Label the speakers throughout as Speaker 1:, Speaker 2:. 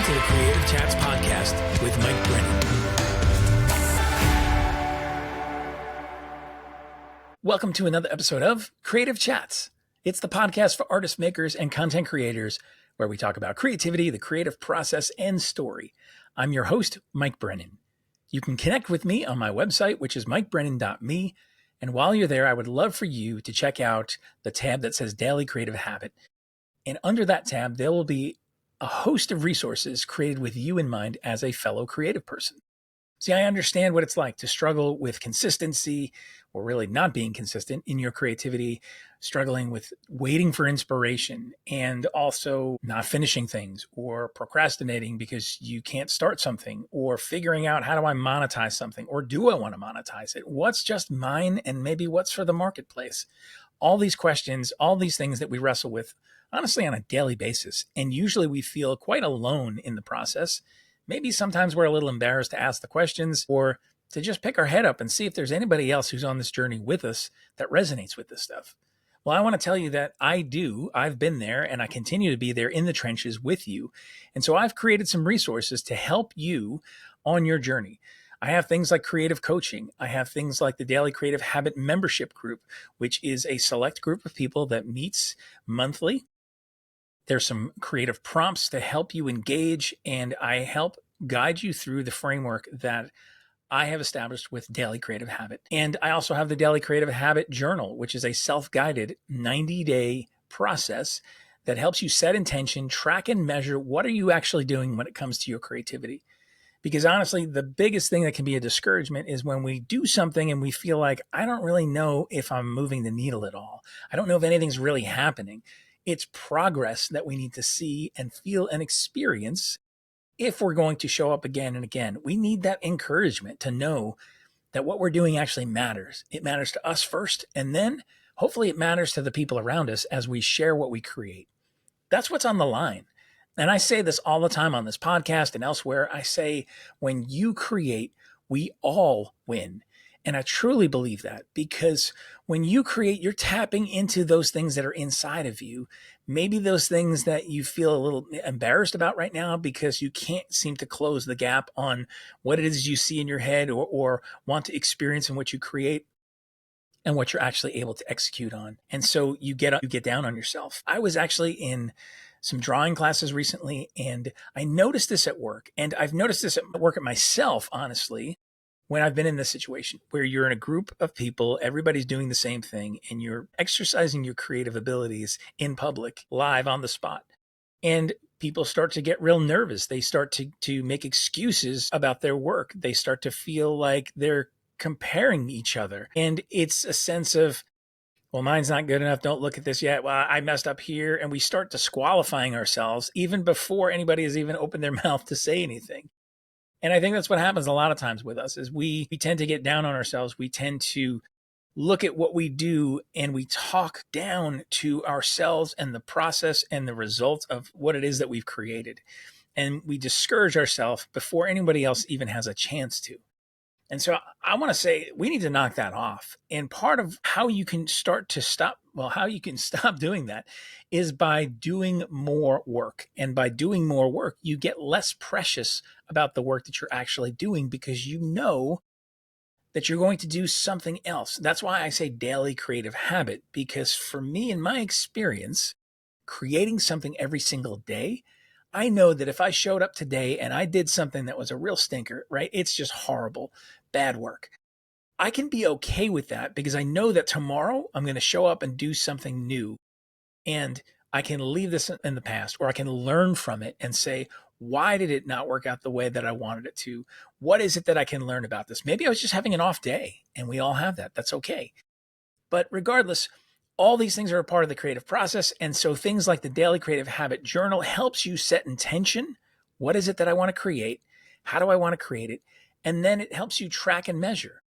Speaker 1: Welcome to the Creative Chats Podcast with Mike Brennan. Welcome to another episode of Creative Chats. It's the podcast for artists, makers, and content creators where we talk about creativity, the creative process, and story. I'm your host, Mike Brennan. You can connect with me on my website, which is mikebrennan.me. And while you're there, I would love for you to check out the tab that says Daily Creative Habit. And under that tab, there will be a host of resources created with you in mind as a fellow creative person. See, I understand what it's like to struggle with consistency, or really not being consistent in your creativity, struggling with waiting for inspiration, and also not finishing things or procrastinating because you can't start something, or figuring out, how do I monetize something, or do I want to monetize it? What's just mine and maybe what's for the marketplace? All these questions, all these things that we wrestle with honestly on a daily basis. And usually we feel quite alone in the process. Maybe sometimes we're a little embarrassed to ask the questions or to just pick our head up and see if there's anybody else who's on this journey with us that resonates with this stuff. Well, I want to tell you that I do. I've been there and I continue to be there in the trenches with you. And so I've created some resources to help you on your journey. I have things like creative coaching. I have things like the Daily Creative Habit membership group, which is a select group of people that meets monthly. There's some creative prompts to help you engage, and I help guide you through the framework that I have established with Daily Creative Habit. And I also have the Daily Creative Habit Journal, which is a self-guided 90-day process that helps you set intention, track and measure what are you actually doing when it comes to your creativity. Because honestly, the biggest thing that can be a discouragement is when we do something and we feel like, I don't really know if I'm moving the needle at all. I don't know if anything's really happening. It's progress that we need to see and feel and experience if we're going to show up again and again. We need that encouragement to know that what we're doing actually matters. It matters to us first, and then hopefully it matters to the people around us as we share what we create. That's what's on the line. And I say this all the time on this podcast and elsewhere. I say, when you create, we all win. And I truly believe that, because when you create, you're tapping into those things that are inside of you. Maybe those things that you feel a little embarrassed about right now because you can't seem to close the gap on what it is you see in your head or want to experience in what you create and what you're actually able to execute on. And so you get down on yourself. I was actually in some drawing classes recently, and I noticed this at work. And I've noticed this at work at myself, honestly, when I've been in this situation where you're in a group of people, everybody's doing the same thing, and you're exercising your creative abilities in public, live on the spot. And people start to get real nervous. They start to make excuses about their work. They start to feel like they're comparing each other. And it's a sense of, well, mine's not good enough. Don't look at this yet. Well, I messed up here. And we start disqualifying ourselves even before anybody has even opened their mouth to say anything. And I think that's what happens a lot of times with us is we tend to get down on ourselves. We tend to look at what we do and we talk down to ourselves and the process and the results of what it is that we've created. And we discourage ourselves before anybody else even has a chance to. And so I want to say we need to knock that off. And part of how you can stop doing that is by doing more work. And by doing more work, you get less precious about the work that you're actually doing because you know that you're going to do something else. That's why I say daily creative habit, because for me, in my experience, creating something every single day, I know that if I showed up today and I did something that was a real stinker, right? It's just horrible, bad work. I can be okay with that because I know that tomorrow I'm going to show up and do something new. And I can leave this in the past, or I can learn from it and say, why did it not work out the way that I wanted it to? What is it that I can learn about this? Maybe I was just having an off day, and we all have that. That's okay. But regardless, all these things are a part of the creative process. And so things like the Daily Creative Habit Journal helps you set intention. What is it that I want to create? How do I want to create it? And then it helps you track and measure.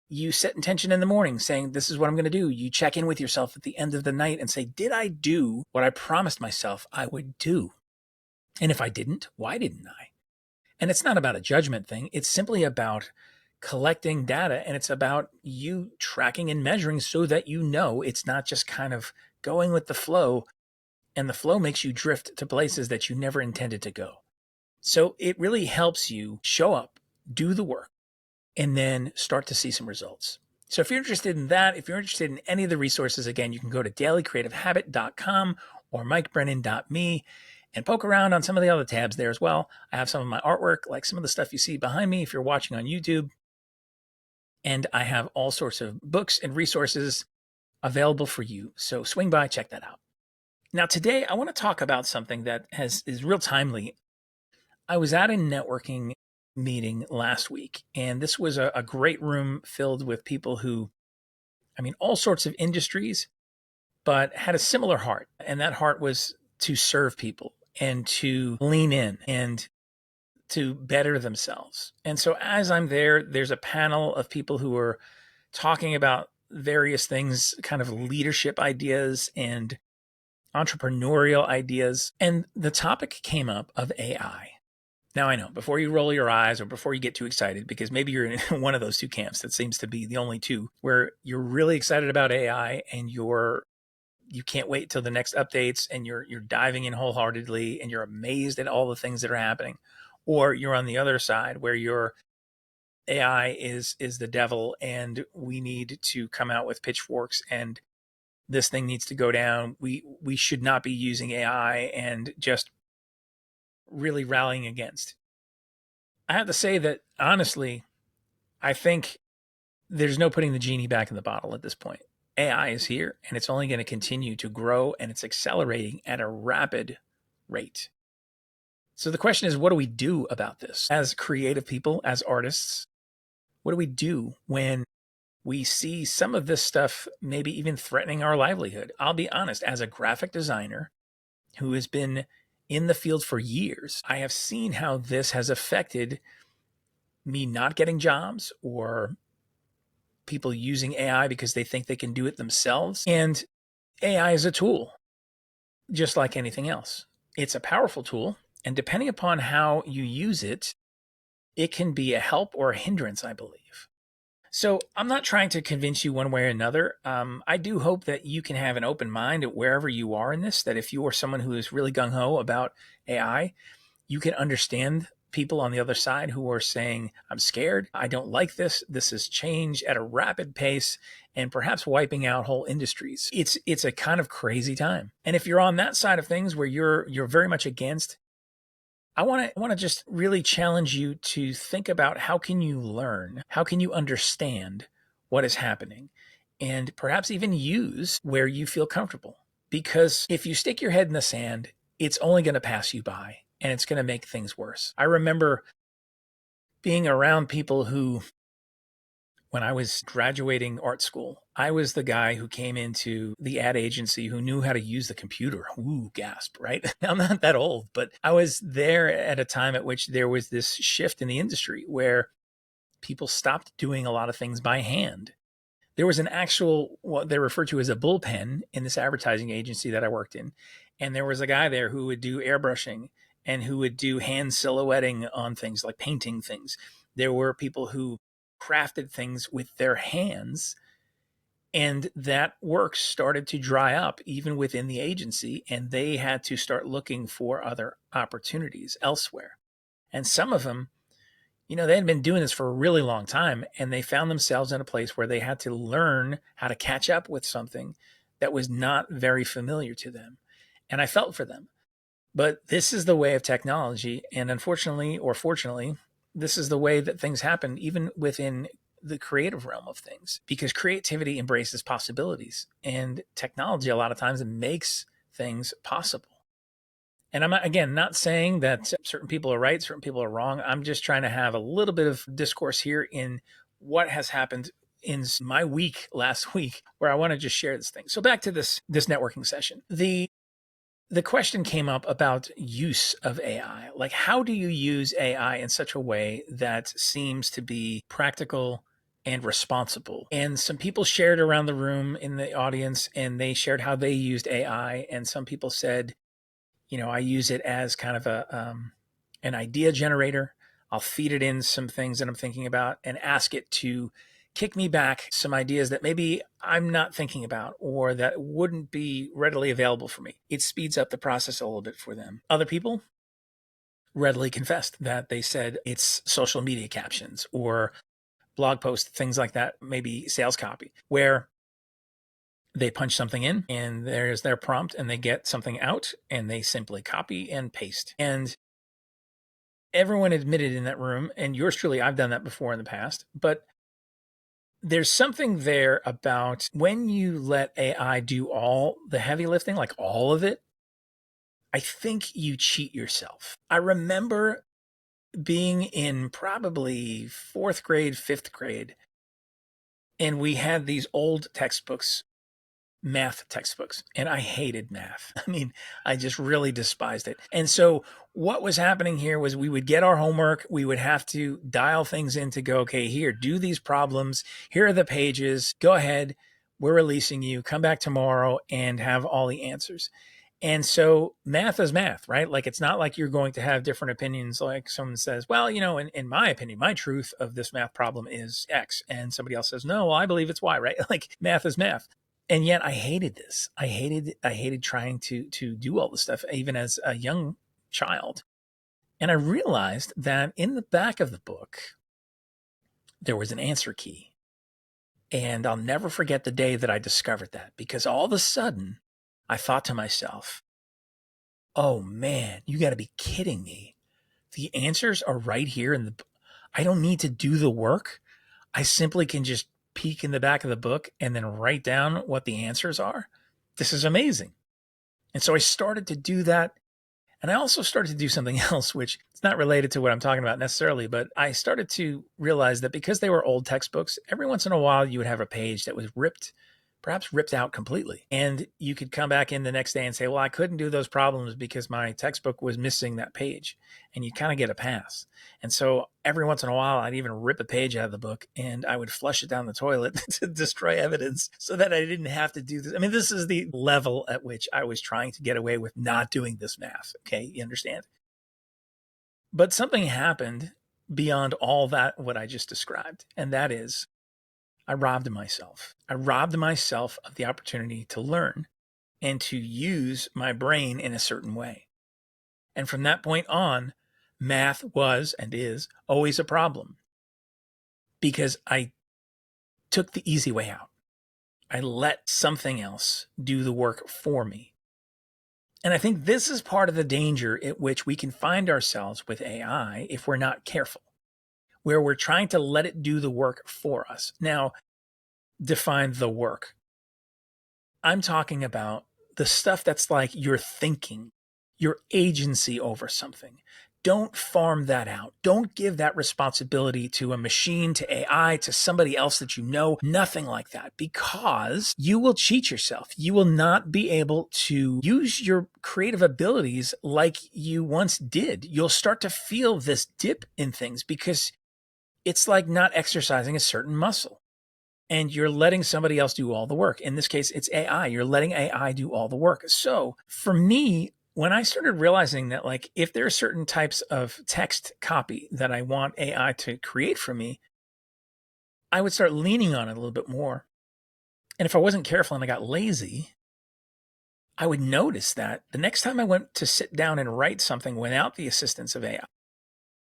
Speaker 1: You set intention in the morning saying, this is what I'm going to do. You check in with yourself at the end of the night and say, did I do what I promised myself I would do? And if I didn't, why didn't I? And it's not about a judgment thing. It's simply about collecting data, and it's about you tracking and measuring so that you know it's not just kind of going with the flow, and the flow makes you drift to places that you never intended to go. So it really helps you show up, do the work, and then start to see some results. So if you're interested in that, if you're interested in any of the resources, again, you can go to dailycreativehabit.com or mikebrennan.me and poke around on some of the other tabs there as well. I have some of my artwork, like some of the stuff you see behind me if you're watching on YouTube. And I have all sorts of books and resources available for you. So swing by, check that out. Now, today I want to talk about something that is real timely. I was at a networking meeting last week, and this was a great room filled with people who, all sorts of industries, but had a similar heart. And that heart was to serve people and to lean in and to better themselves. And so as I'm there, there's a panel of people who are talking about various things, kind of leadership ideas and entrepreneurial ideas. And the topic came up of AI. Now, I know, before you roll your eyes or before you get too excited, because maybe you're in one of those two camps that seems to be the only two, where you're really excited about AI and you can't wait till the next updates and you're diving in wholeheartedly and you're amazed at all the things that are happening. Or you're on the other side where your AI is the devil and we need to come out with pitchforks and this thing needs to go down. We should not be using AI and just really rallying against. I have to say that honestly, I think there's no putting the genie back in the bottle at this point. AI is here and it's only going to continue to grow and it's accelerating at a rapid rate. So the question is, what do we do about this as creative people, as artists? What do we do when we see some of this stuff maybe even threatening our livelihood? I'll be honest, as a graphic designer who has been in the field for years, I have seen how this has affected me not getting jobs or people using AI because they think they can do it themselves. And AI is a tool, just like anything else. It's a powerful tool. And depending upon how you use it, it can be a help or a hindrance, I believe. So I'm not trying to convince you one way or another. I do hope that you can have an open mind at wherever you are in this, that if you are someone who is really gung-ho about AI, you can understand people on the other side who are saying, I'm scared, I don't like this, this has changed at a rapid pace and perhaps wiping out whole industries. It's a kind of crazy time. And if you're on that side of things where you're very much against, I want to just really challenge you to think about how can you learn, how can you understand what is happening, and perhaps even use where you feel comfortable. Because if you stick your head in the sand, it's only going to pass you by and it's going to make things worse. I remember being around people who, when I was graduating art school, I was the guy who came into the ad agency who knew how to use the computer. Ooh, gasp, right? I'm not that old, but I was there at a time at which there was this shift in the industry where people stopped doing a lot of things by hand. There was an actual, what they refer to as a bullpen in this advertising agency that I worked in. And there was a guy there who would do airbrushing and who would do hand silhouetting on things like painting things. There were people who crafted things with their hands, and that work started to dry up even within the agency, and they had to start looking for other opportunities elsewhere. And some of them, they had been doing this for a really long time, and they found themselves in a place where they had to learn how to catch up with something that was not very familiar to them. And I felt for them. But this is the way of technology. And unfortunately, or fortunately, this is the way that things happen, even within the creative realm of things, because creativity embraces possibilities, and technology a lot of times makes things possible. And I'm, again, not saying that certain people are right, certain people are wrong. I'm just trying to have a little bit of discourse here in what has happened in my week last week, where I want to just share this thing. So back to this networking session. The question came up about use of AI. Like, how do you use AI in such a way that seems to be practical and responsible? And some people shared around the room in the audience, and they shared how they used AI. And some people said, I use it as kind of an idea generator. I'll feed it in some things that I'm thinking about and ask it to kick me back some ideas that maybe I'm not thinking about or that wouldn't be readily available for me. It speeds up the process a little bit for them. Other people readily confessed that they said it's social media captions or blog posts, things like that, maybe sales copy, where they punch something in and there's their prompt and they get something out and they simply copy and paste. And everyone admitted in that room, and yours truly, I've done that before in the past, but there's something there about when you let AI do all the heavy lifting, like all of it, I think you cheat yourself. I remember being in probably fourth grade, fifth grade, and we had these old textbooks, math textbooks, and I hated math. I mean, I just really despised it. And so what was happening here was we would get our homework, we would have to dial things in to go, okay, here, do these problems, here are the pages, go ahead, we're releasing you, come back tomorrow and have all the answers. And so math is math, right? Like it's not like you're going to have different opinions. Like someone says, well, in my opinion, my truth of this math problem is X. And somebody else says, no, well, I believe it's Y, right? Like math is math. And yet I hated this. I hated trying to do all this stuff, even as a young child. And I realized that in the back of the book, there was an answer key. And I'll never forget the day that I discovered that, because all of a sudden I thought to myself, oh man, you got to be kidding me. The answers are right here I don't need to do the work. I simply can just peek in the back of the book and then write down what the answers are. This is amazing. And so I started to do that. And I also started to do something else, which is not related to what I'm talking about necessarily, but I started to realize that because they were old textbooks, every once in a while you would have a page that was perhaps ripped out completely. And you could come back in the next day and say, well, I couldn't do those problems because my textbook was missing that page. And you kind of get a pass. And so every once in a while, I'd even rip a page out of the book and I would flush it down the toilet to destroy evidence so that I didn't have to do this. I mean, this is the level at which I was trying to get away with not doing this math. Okay, you understand? But something happened beyond all that, what I just described. And that is, I robbed myself. I robbed myself of the opportunity to learn and to use my brain in a certain way. And from that point on, math was and is always a problem because I took the easy way out. I let something else do the work for me. And I think this is part of the danger at which we can find ourselves with AI if we're not careful, where we're trying to let it do the work for us. Now, define the work. I'm talking about the stuff that's like your thinking, your agency over something. Don't farm that out. Don't give that responsibility to a machine, to AI, to somebody else that you know, nothing like that, because you will cheat yourself. You will not be able to use your creative abilities like you once did. You'll start to feel this dip in things because it's like not exercising a certain muscle. And you're letting somebody else do all the work. In this case, it's AI. You're letting AI do all the work. So for me, when I started realizing that, like, if there are certain types of text copy that I want AI to create for me, I would start leaning on it a little bit more. And if I wasn't careful and I got lazy, I would notice that the next time I went to sit down and write something without the assistance of AI,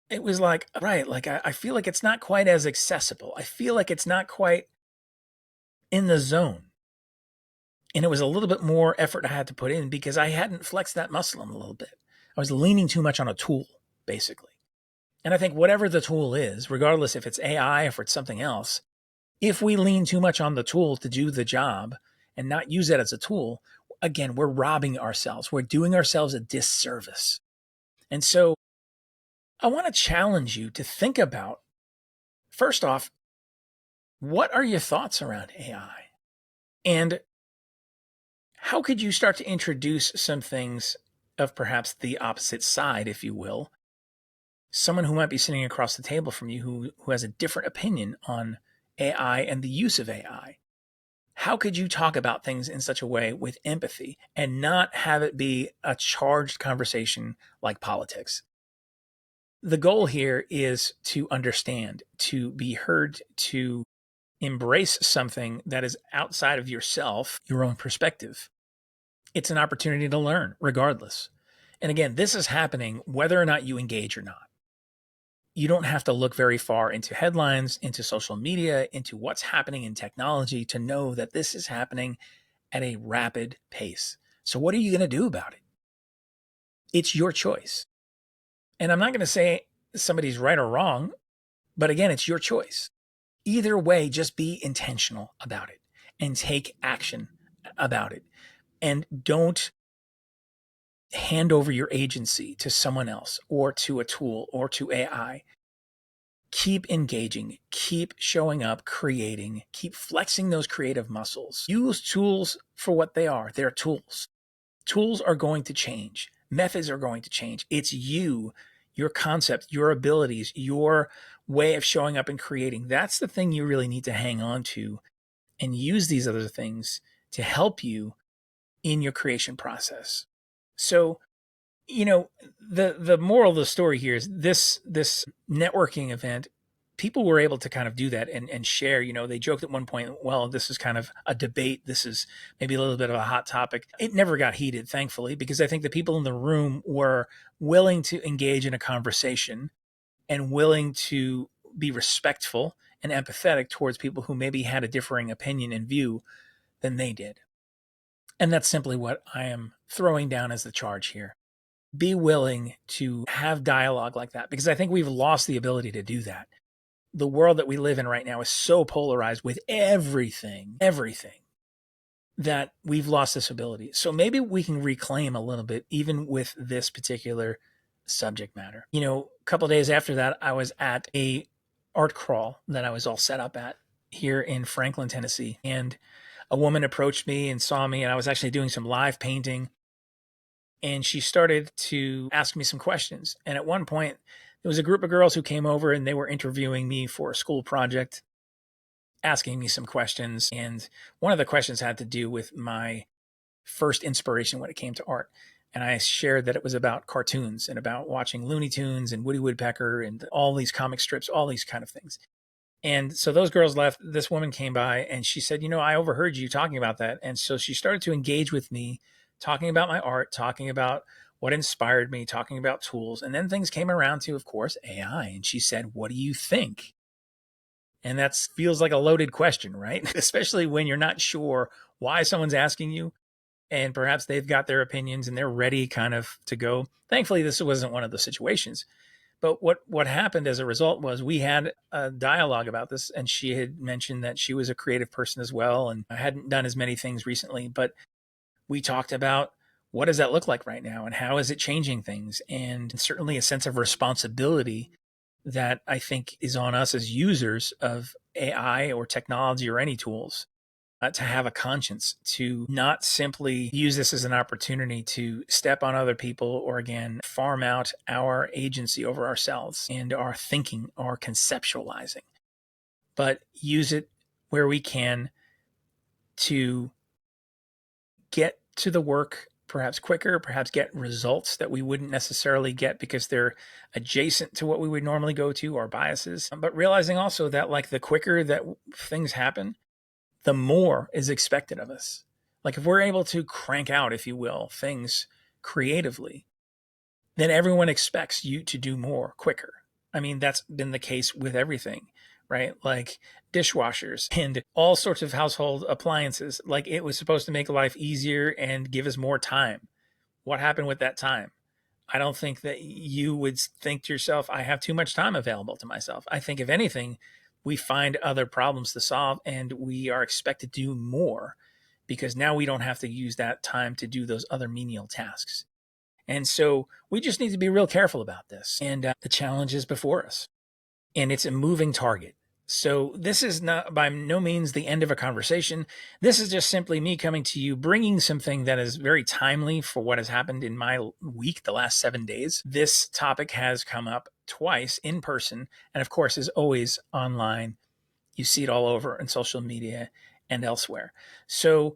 Speaker 1: it was like, right, like I feel like it's not quite as accessible. I feel like it's not quite in the zone. And it was a little bit more effort I had to put in because I hadn't flexed that muscle in a little bit. I was leaning too much on a tool, basically. And I think whatever the tool is, regardless if it's AI or if it's something else, if we lean too much on the tool to do the job and not use it as a tool, again, we're robbing ourselves. We're doing ourselves a disservice. And so I want to challenge you to think about, first off, what are your thoughts around AI? And how could you start to introduce some things of perhaps the opposite side, if you will? Someone who might be sitting across the table from you who has a different opinion on AI and the use of AI. How could you talk about things in such a way with empathy and not have it be a charged conversation like politics? The goal here is to understand, to be heard, to embrace something that is outside of yourself, your own perspective. It's an opportunity to learn regardless. And again, this is happening whether or not you engage or not. You don't have to look very far into headlines, into social media, into what's happening in technology to know that this is happening at a rapid pace. So what are you going to do about it? It's your choice. And I'm not going to say somebody's right or wrong, but again, it's your choice. Either way, just be intentional about it and take action about it. And don't hand over your agency to someone else or to a tool or to AI. Keep engaging, keep showing up, creating, keep flexing those creative muscles. Use tools for what they are. They're tools. Tools are going to change. Methods are going to change. It's you, your concept, your abilities, your way of showing up and creating. That's the thing you really need to hang on to and use these other things to help you in your creation process. So, the moral of the story here is this networking event, people were able to kind of do that and share. They joked at one point, well, this is kind of a debate, this is maybe a little bit of a hot topic. It never got heated, thankfully, because I think the people in the room were willing to engage in a conversation and willing to be respectful and empathetic towards people who maybe had a differing opinion and view than they did. And that's simply what I am throwing down as the charge here. Be willing to have dialogue like that, because I think we've lost the ability to do that. The world that we live in right now is so polarized with everything, that we've lost this ability. So maybe we can reclaim a little bit, even with this particular subject matter. A couple of days after that, I was at a art crawl that I was all set up at here in Franklin, Tennessee. And a woman approached me and saw me, and I was actually doing some live painting. And she started to ask me some questions. And at one point, there was a group of girls who came over and they were interviewing me for a school project, asking me some questions. And one of the questions had to do with my first inspiration when it came to art. And I shared that it was about cartoons and about watching Looney Tunes and Woody Woodpecker and all these comic strips, all these kind of things. And so those girls left. This woman came by and she said, I overheard you talking about that. And so she started to engage with me, talking about my art, talking about what inspired me, talking about tools. And then things came around to, of course, AI. And she said, what do you think? And that feels like a loaded question, right? Especially when you're not sure why someone's asking you. And perhaps they've got their opinions and they're ready kind of to go. Thankfully, this wasn't one of the situations. But what happened as a result was we had a dialogue about this, and she had mentioned that she was a creative person as well and hadn't done as many things recently. But we talked about what does that look like right now and how is it changing things, and certainly a sense of responsibility that I think is on us as users of AI or technology or any tools. To have a conscience, to not simply use this as an opportunity to step on other people or, again, farm out our agency over ourselves and our thinking, our conceptualizing, but use it where we can to get to the work perhaps quicker, perhaps get results that we wouldn't necessarily get because they're adjacent to what we would normally go to, our biases, but realizing also that like the quicker that things happen, the more is expected of us. Like if we're able to crank out, if you will, things creatively, then everyone expects you to do more quicker. I mean, that's been the case with everything, right? Like dishwashers and all sorts of household appliances. Like it was supposed to make life easier and give us more time. What happened with that time? I don't think that you would think to yourself, I have too much time available to myself. I think if anything, we find other problems to solve and we are expected to do more because now we don't have to use that time to do those other menial tasks. And so we just need to be real careful about this. And the challenge is before us, and it's a moving target. So this is not by no means the end of a conversation. This is just simply me coming to you, bringing something that is very timely for what has happened in my week, the last 7 days. This topic has come up twice in person, and of course is always online. You see it all over in social media and elsewhere. So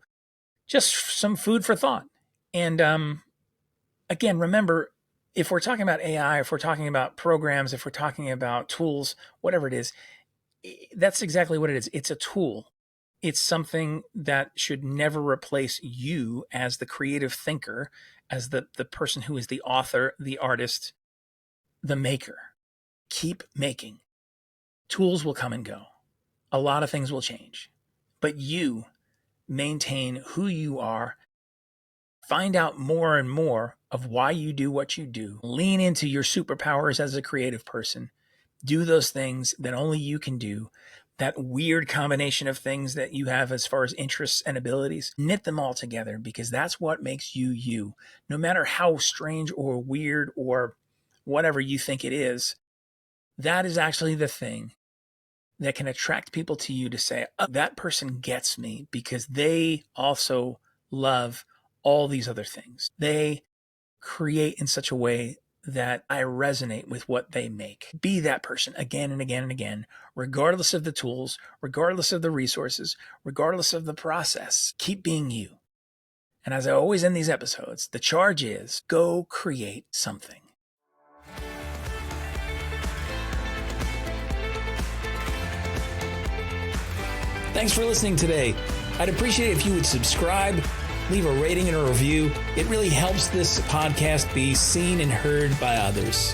Speaker 1: just some food for thought. And again, remember, if we're talking about AI, if we're talking about programs, if we're talking about tools, whatever it is, that's exactly what it is. It's a tool. It's something that should never replace you as the creative thinker, as the person who is the author, the artist, the maker. Keep making. Tools will come and go. A lot of things will change. But you maintain who you are. Find out more and more of why you do what you do. Lean into your superpowers as a creative person. Do those things that only you can do. That weird combination of things that you have as far as interests and abilities, knit them all together, because that's what makes you you. No matter how strange or weird or whatever you think it is, that is actually the thing that can attract people to you to say, oh, that person gets me because they also love all these other things. They create in such a way that I resonate with what they make. Be that person again and again and again, regardless of the tools, regardless of the resources, regardless of the process. Keep being you. And as I always end these episodes, the charge is go create something. Thanks for listening today. I'd appreciate it if you would subscribe, leave a rating and a review. It really helps this podcast be seen and heard by others.